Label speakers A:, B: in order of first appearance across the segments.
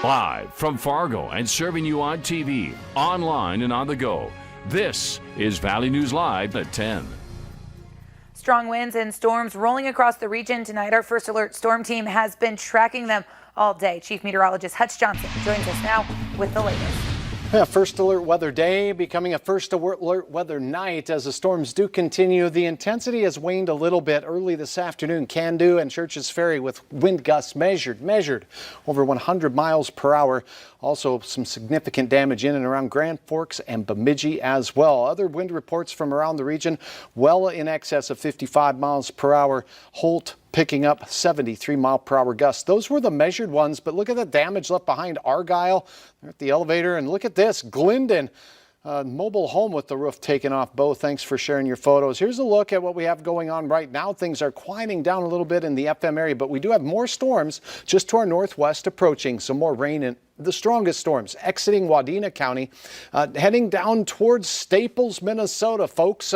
A: Live from Fargo and serving you on TV, online, and on the go. This is Valley News Live at 10.
B: Strong winds and storms rolling across the region tonight. Our First Alert storm team has been tracking them all day. Chief Meteorologist Hutch Johnson joins us now with the latest.
C: Yeah, First Alert weather day becoming a First Alert weather night as the storms do continue. The intensity has waned a little bit early this afternoon. Cando and Churches Ferry with wind gusts measured over 100 miles per hour. Also some significant damage in and around Grand Forks and Bemidji as well. Other wind reports from around the region well in excess of 55 miles per hour. Holt picking up 73 mile per hour gusts. Those were the measured ones, but look at the damage left behind. Argyle, they're at the elevator, and look at this, Glendon. Mobile home with the roof taken off. Bo, thanks for sharing your photos. Here's a look at what we have going on right now. Things are quieting down a little bit in the FM area, but we do have more storms just to our northwest approaching. Some more rain and the strongest storms exiting Wadena County, heading down towards Staples, Minnesota, folks,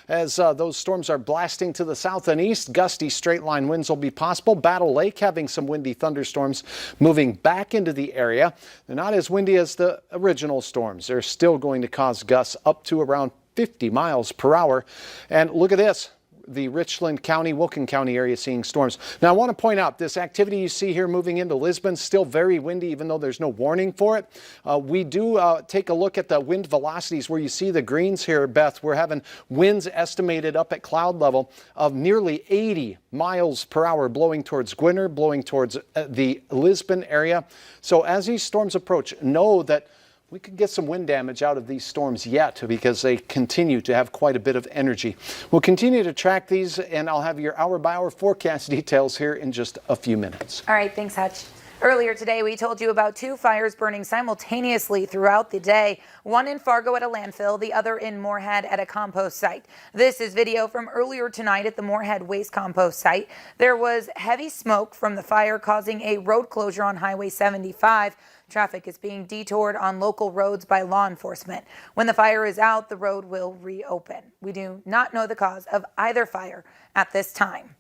C: as those storms are blasting to the south and east. Gusty straight line winds will be possible. Battle Lake having some windy thunderstorms moving back into the area. They're not as windy as the original storms. They're still going to cause gusts up to around 50 miles per hour. And look at this. The Richland County, Wilkin County area seeing storms. Now, I want to point out this activity you see here moving into Lisbon, still very windy, even though there's no warning for it. We do take a look at the wind velocities where you see the greens here, Beth. We're having winds estimated up at cloud level of nearly 80 miles per hour blowing towards Gwinner, blowing towards the Lisbon area. So as these storms approach, know that we could get some wind damage out of these storms yet because they continue to have quite a bit of energy. We'll continue to track these, and I'll have your hour-by-hour forecast details here in just a few minutes.
B: All right, thanks, Hutch. Earlier today, we told you about two fires burning simultaneously throughout the day, one in Fargo at a landfill, the other in Morehead at a compost site. This is video from earlier tonight at the Morehead waste compost site. There was heavy smoke from the fire causing a road closure on Highway 75. Traffic is being detoured on local roads by law enforcement. When the fire is out, the road will reopen. We do not know the cause of either fire at this time.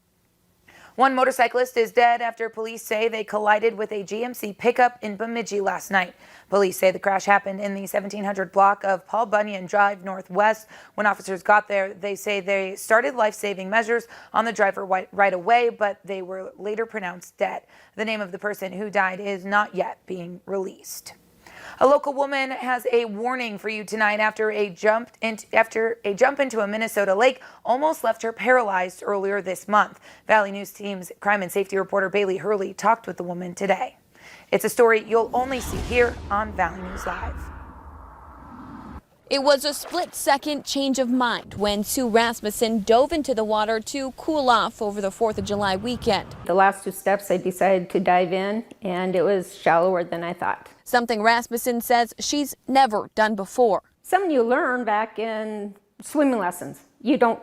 B: One motorcyclist is dead after police say they collided with a GMC pickup in Bemidji last night. Police say the crash happened in the 1700 block of Paul Bunyan Drive Northwest. When officers got there, they say they started life-saving measures on the driver right away, but they were later pronounced dead. The name of the person who died is not yet being released. A local woman has a warning for you tonight after a jump into a Minnesota lake almost left her paralyzed earlier this month. Valley News Team's crime and safety reporter Bailey Hurley talked with the woman today. It's a story you'll only see here on Valley News Live.
D: It was a split-second change of mind when Sue Rasmussen dove into the water to cool off over the 4th of July weekend.
E: The last two steps I decided to dive in, and it was shallower than I thought.
D: Something Rasmussen says she's never done before.
E: Something you learn back in swimming lessons. You don't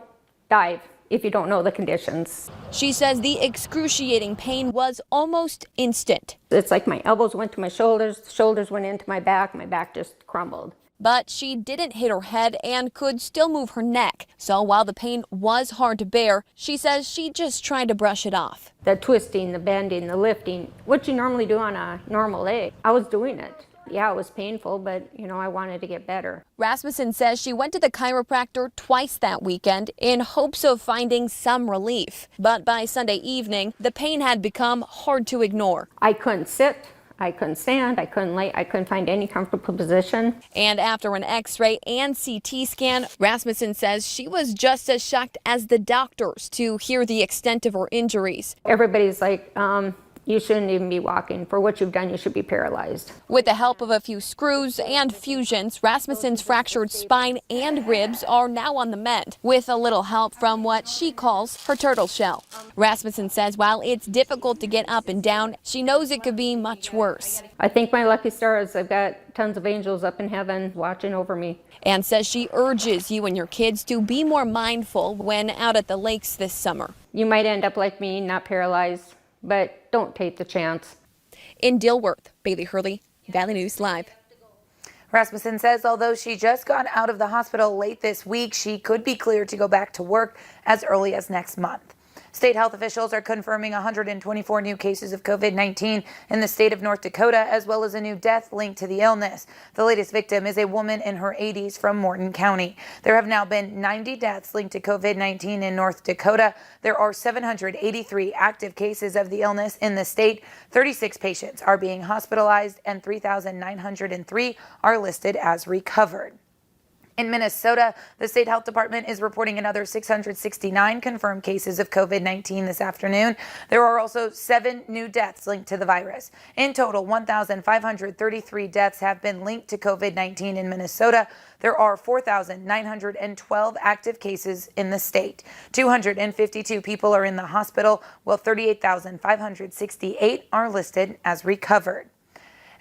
E: dive if you don't know the conditions.
D: She says the excruciating pain was almost instant.
E: It's like my elbows went to my shoulders went into my back just crumbled.
D: But she didn't hit her head and could still move her neck. So while the pain was hard to bear, she says she just tried to brush it off.
E: The twisting, the bending, the lifting, what you normally do on a normal leg, I was doing it. Yeah, it was painful, but I wanted to get better.
D: Rasmussen says she went to the chiropractor twice that weekend in hopes of finding some relief. But by Sunday evening, the pain had become hard to ignore.
E: I couldn't sit. I couldn't stand, I couldn't lay, I couldn't find any comfortable position.
D: And after an x-ray and CT scan, Rasmussen says she was just as shocked as the doctors to hear the extent of her injuries.
E: Everybody's like, you shouldn't even be walking. For what you've done, you should be paralyzed.
D: With the help of a few screws and fusions, Rasmussen's fractured spine and ribs are now on the mend, with a little help from what she calls her turtle shell. Rasmussen says while it's difficult to get up and down, she knows it could be much worse.
E: I think my lucky stars, I've got tons of angels up in heaven watching over me.
D: And says she urges you and your kids to be more mindful when out at the lakes this summer.
E: You might end up like me, not paralyzed, but don't take the chance.
D: In Dilworth, Bailey Hurley, Valley News Live.
B: Rasmussen says although she just got out of the hospital late this week, she could be cleared to go back to work as early as next month. State health officials are confirming 124 new cases of COVID-19 in the state of North Dakota, as well as a new death linked to the illness. The latest victim is a woman in her 80s from Morton County. There have now been 90 deaths linked to COVID-19 in North Dakota. There are 783 active cases of the illness in the state. 36 patients are being hospitalized and 3,903 are listed as recovered. In Minnesota, the state health department is reporting another 669 confirmed cases of COVID-19 this afternoon. There are also 7 new deaths linked to the virus. In total, 1,533 deaths have been linked to COVID-19 in Minnesota. There are 4,912 active cases in the state. 252 people are in the hospital, while 38,568 are listed as recovered.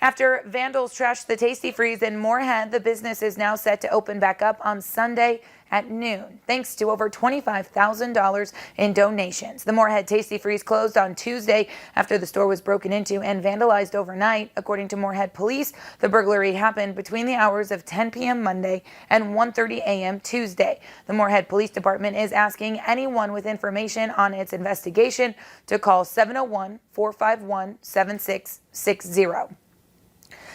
B: After vandals trashed the Tasty Freeze in Morehead, the business is now set to open back up on Sunday at noon, thanks to over $25,000 in donations. The Morehead Tasty Freeze closed on Tuesday after the store was broken into and vandalized overnight. According to Morehead police, the burglary happened between the hours of 10 p.m. Monday and 1:30 a.m. Tuesday. The Morehead Police Department is asking anyone with information on its investigation to call 701-451-7660.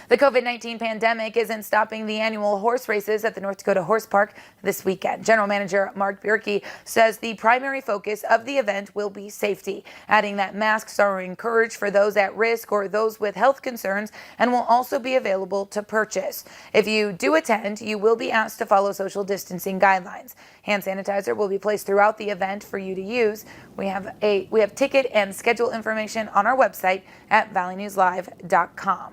B: The COVID-19 pandemic isn't stopping the annual horse races at the North Dakota Horse Park this weekend. General Manager Mark Bierke says the primary focus of the event will be safety, adding that masks are encouraged for those at risk or those with health concerns and will also be available to purchase. If you do attend, you will be asked to follow social distancing guidelines. Hand sanitizer will be placed throughout the event for you to use. We have ticket and schedule information on our website at valleynewslive.com.